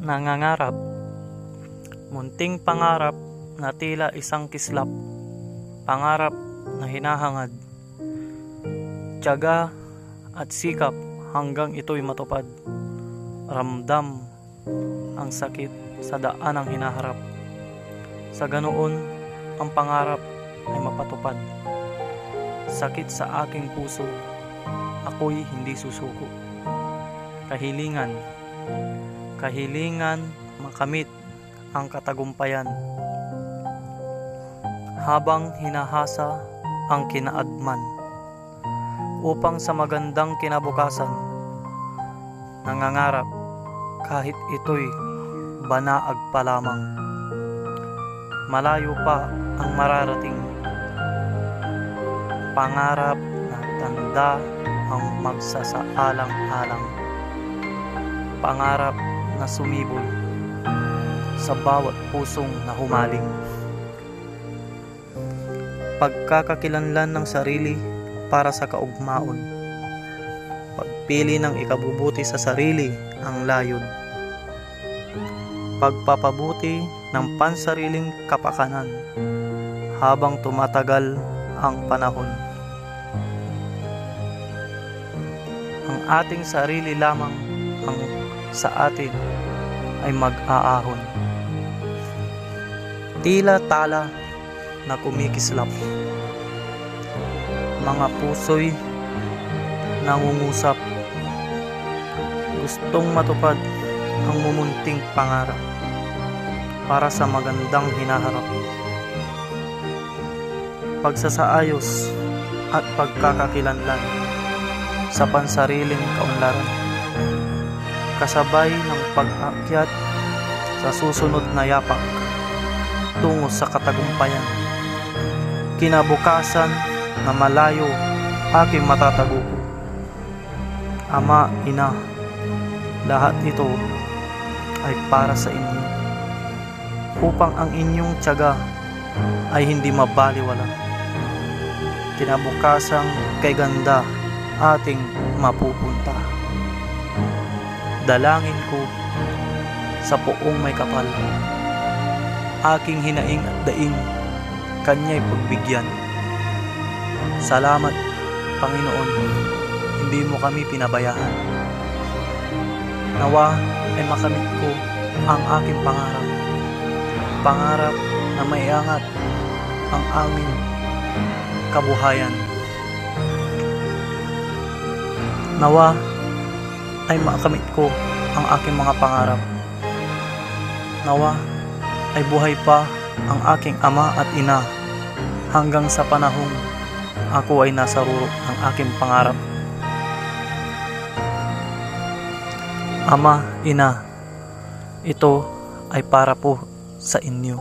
Nangangarap, munting pangarap na tila isang kislap, pangarap na hinahangad, tiyaga at sikap hanggang ito'y matupad. Ramdam ang sakit sa daan ang hinaharap, sa ganoon ang pangarap ay mapatupad. Sakit sa aking puso, ako'y hindi susuko. Kahilingan makamit ang katagumpayan, habang hinahasa ang kinaadman, upang sa magandang kinabukasan, nangangarap kahit ito'y banaag pa lamang. Malayo pa ang mararating, pangarap na tanda ang magsasaalang-alang, pangarap na sumibol sa bawat pusong na humaling. Pagkakakilanlan ng sarili para sa kaugmaon, pagpili ng ikabubuti sa sarili ang layon, pagpapabuti ng pansariling kapakanan habang tumatagal ang panahon. Ang ating sarili lamang ang sa atin ay mag-aahon. Tila tala na kumikislap, mga puso'y nangungusap, gustong matupad ang mumunting pangarap para sa magandang hinaharap. Pagsasaayos at pagkakakilanlan sa pansariling kaunlaran, kasabay ng pag-akyat sa susunod na yapak tungo sa katagumpayan. Kinabukasan na malayo aking matatagupo. Ama, Ina, lahat ito ay para sa inyo, upang ang inyong tiyaga ay hindi mabaliwala. Kinabukasang kay ganda ating mapupunta. Dalangin ko sa poong may kapal, aking hinaing at daing kanya'y pagbigyan. Salamat, Panginoon, hindi mo kami pinabayaan. Nawa ay makamit ko ang aking pangarap, pangarap na maiangat ang aming kabuhayan. Nawa ay makamit ko ang aking mga pangarap. Nawa ay buhay pa ang aking ama at ina hanggang sa panahong ako ay nasa rurok ng aking pangarap. Ama, Ina, ito ay para po sa inyo.